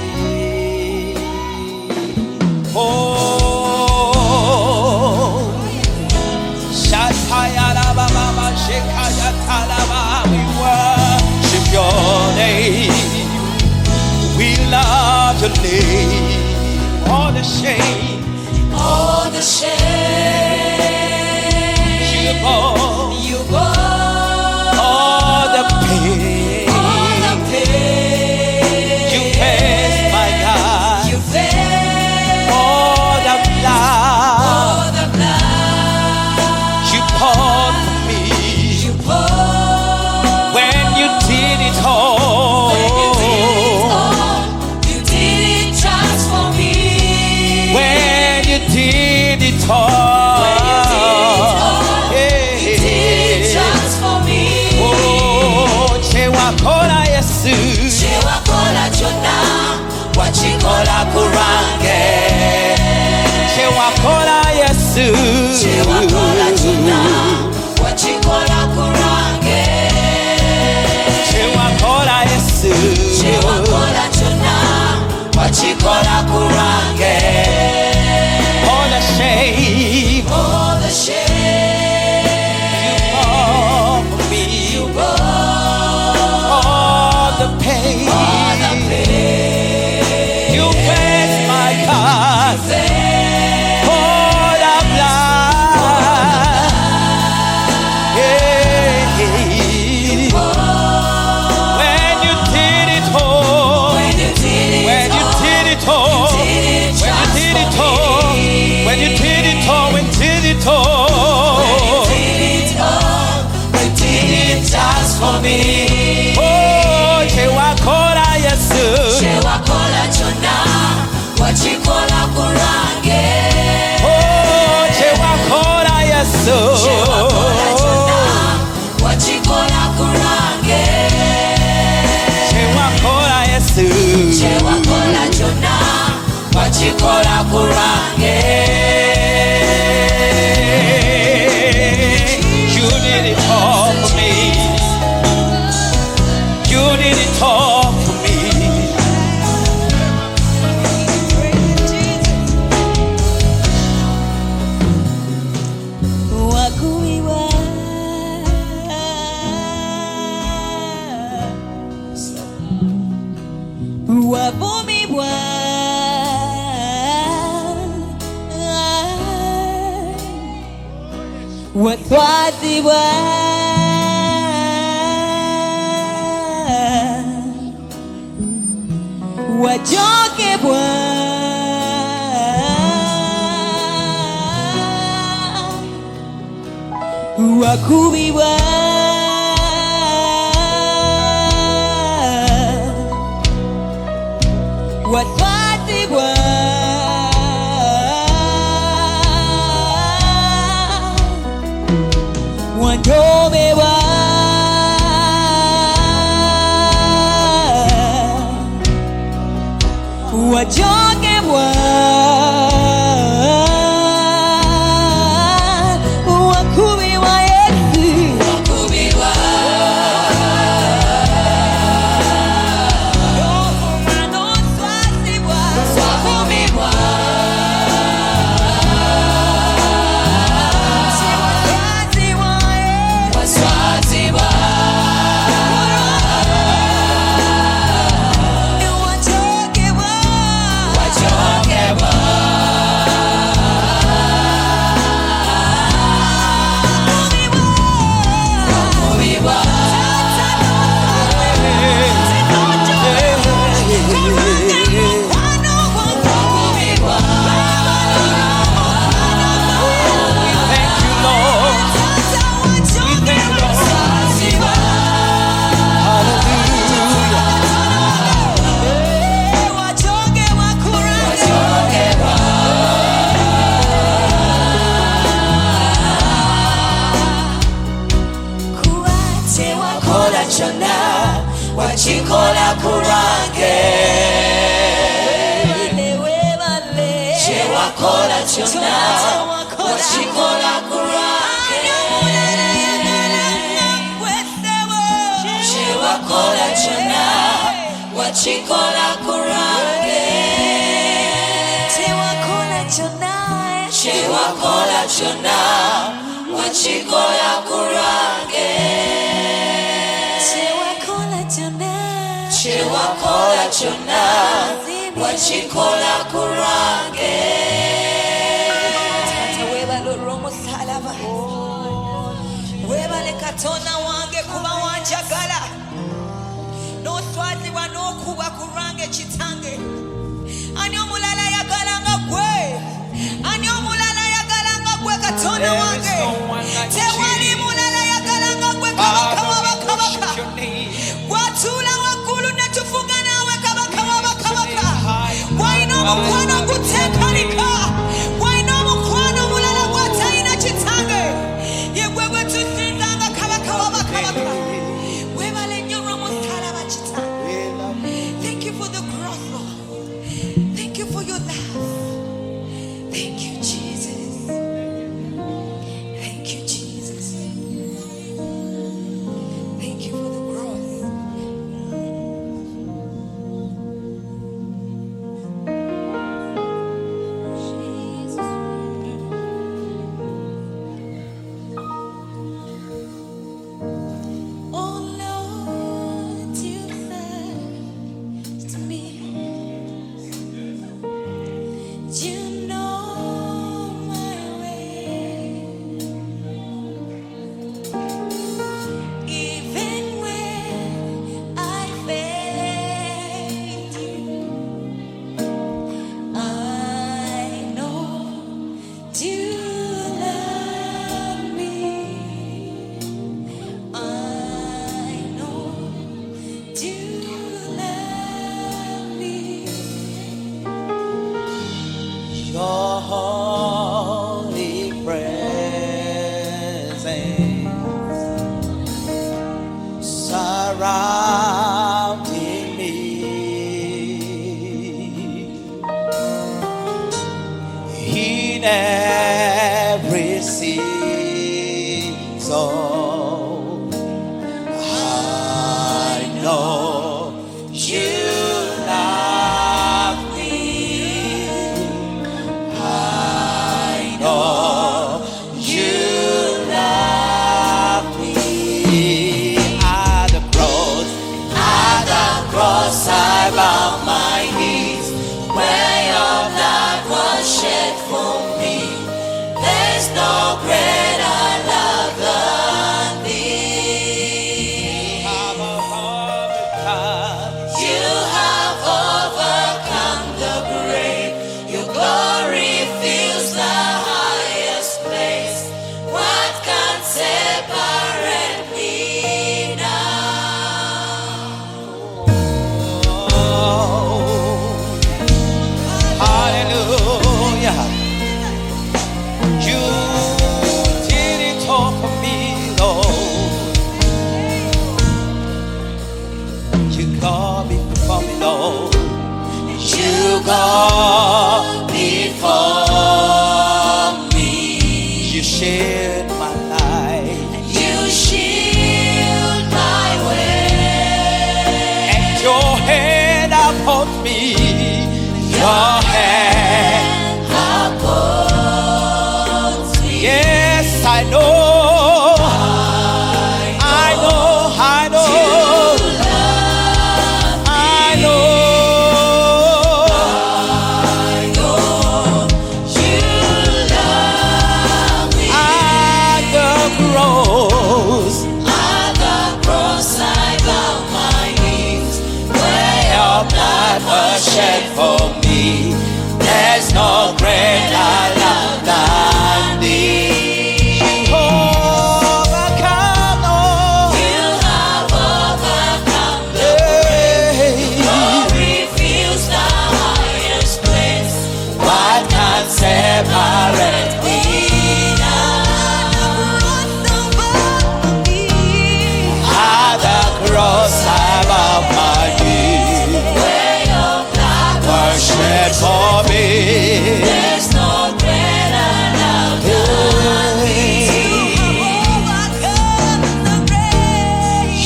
Oh, Shatayalababa, Shekayatalaba, we worship your name. We love your name. All the shame, All the shame you bore, you bore, all the pain all the pain you faced, my God, you faced, all the blood all the blood you poured for me. you poured. When you did it all, When you did it all, you did it just for me. when you did it all, Yesu chewakola chona wachikola kurange all the shame all the shame you bore for me all the pain you paid my cost for the blood when you did it all when you did it all when you did it all when did it all we did it just for me oh chewakola Yesu chewakola chona wachikola kurange oh chewakola Yesu chewakola chona wachikola kurange chewakola Yesu chewakola chona wachikola kurange you did it all for me you did it all for me Wakuiwa wavumiwa watwaziwa wajokebwa wakubiwa watwaziwa wandobewa wajokebwa wakubiwa Yesu kubiwa swakubiwa waswaziwa wachokebwa kubiwa kubiwa thank you Lord waswaziwa wachokebwa chewakola chona wachikola kurange chewakola chona wachikola kurange chewakola chona wachikola kurange chewakola chona wachikola kurange chewakola chona wachikola kurange webale katona wange kuba wanjagala noswazibwa n'okuba ku lwange kitange ani omulala yagalanga gwe ani omulala yagalanga gwe katonda wange tewali mulala yagalanga gwe kabaka wabakabaka gwatuula waggulu ne tufuga naawe kabaka wabakabaka gwalina omukwano guteekanika gwalina omukwano omulala gwatalina kitange ye gwe gwe tusinzanga kabaka wabakabaka webale nnyo lw'omusalaba kitange. Thank you for the cross, Lord. holy presence surrounding me. In every season, I know you love me. I know you love me. At the cross, I bow my knees. Where your blood was shed for me, there's no greater love than thee. You have overcome the grave. Your glory fills the highest place. What can separate me now? Hallelujah. You did it all for me, Lord. You go before me, Lord. You go before me. You shield my life. You shield my way. And your hand uphold me. Your hand upholds me. Yes, I know. I know. Shed for me, there's no greater love than thee. You overcome, oh. You have overcome the grave. Glory fills the highest place. What can separate me now? At the cross I bow my knees. Shed for me. There's no greater love than thee.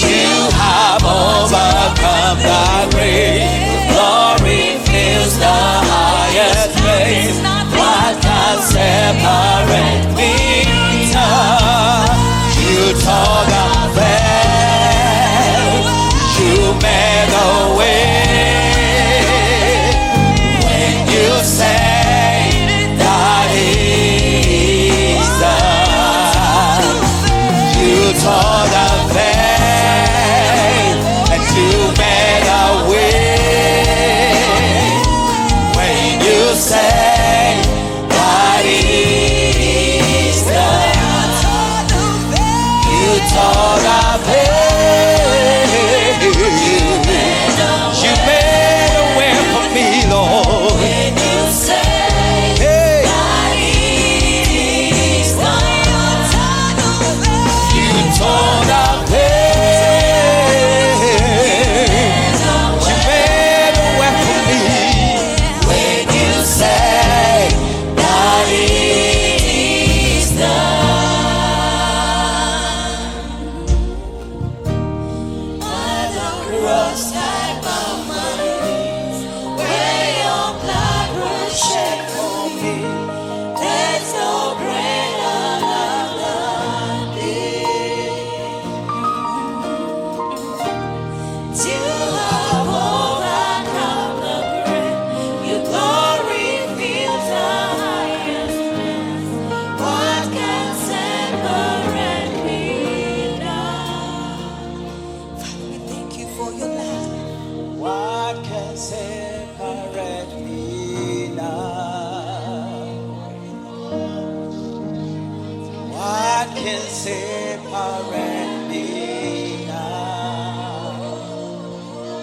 You have overcome the grave. Glory fills the highest place. What can separate me now? You tore the veil. You made a way. You say that is done. You tore the veil and you made a way. When you say that is done, you tore the veil. You made a way for me, Lord. can separate me now?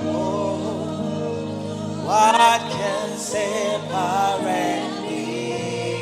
Oh, what can separate me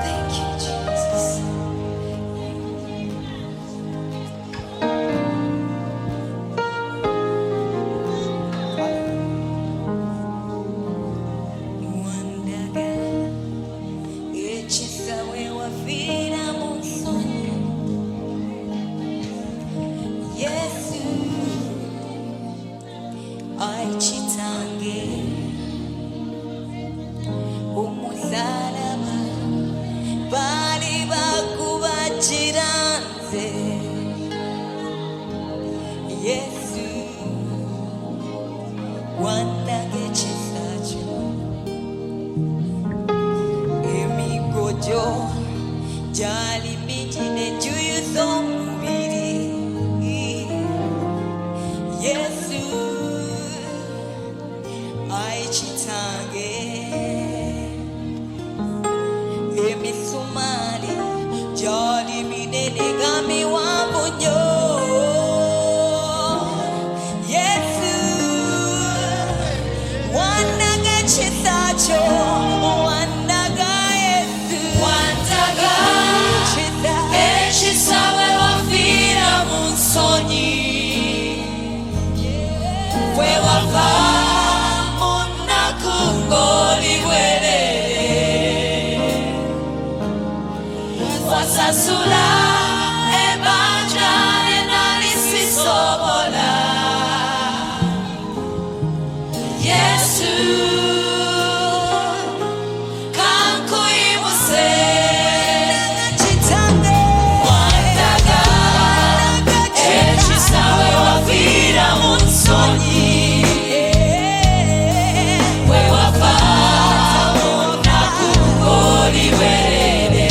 Thank you, Jesus. Wandaga ekisawe wafira mu nsonyi Yesu aikitange omusalaba bali bakubakiranze Yesu wandaga ekisakyo emigojo gyali mingi nejuyuza omubiri Yesu aikitange emisumali gyali minene gamiwanvu nnyo Yesu wandaga ekisakyo wandaga Yesu wandaga ekisawe wafira mu nsonyi we wava mu nnaku ng'oli bwerere wasasula ebbanja lye nali sisobola Yesu kankuyimuse wandaga ekisawe wafira mu nsonyi we wava mu nnaku ng'oli bwerere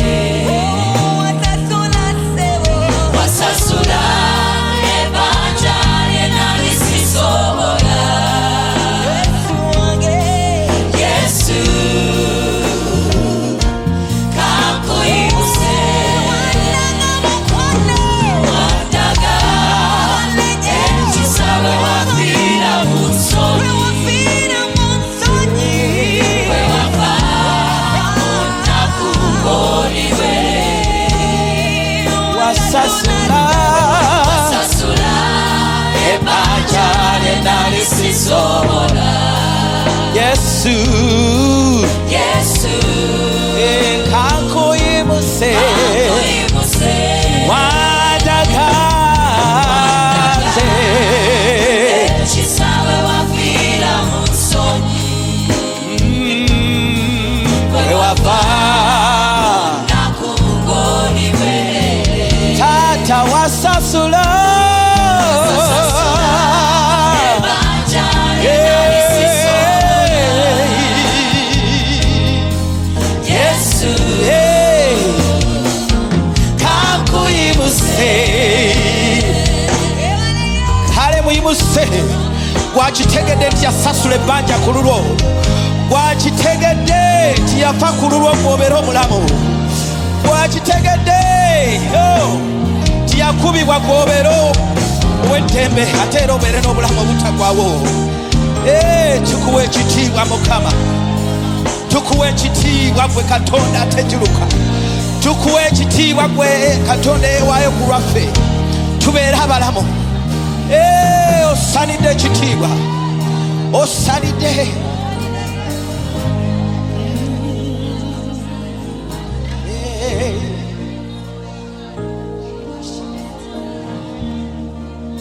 wasasula ebbanja lye nali sisobola Yesu kankuyimuse wandaga ekisawe wafira mu nsonyi we wava mu nnaku ng'oli bwerere wasasula wasasula ebbanja lye nali sisobola Yesu Yesu kankuyimuse kankuyimuse wandagaze ekisawe wafira mu nsonyi we wava nnaku ng'oli bwerere tata wasasula ebbanja lye nali sisobola Yesu kankuyimuse kale muyimuse gwakitegedde nti yasasula ebbanja ku lulwo gwakitegedde nti yafa ku lulwo ng'obeera omulamu gwakitegedde nti yakubibwa gw'obeera ow'eddembe ate era obeere n'obulamu obutagwawo tukuwa ekitiibwa Mukama tukuwa ekitiibwa gwe Katonda atejuluka tukuwa ekitiibwa gwe Katonda eyeewaayo ku lwaffe tubeere abalamu osanidde ekitiibwa osanidde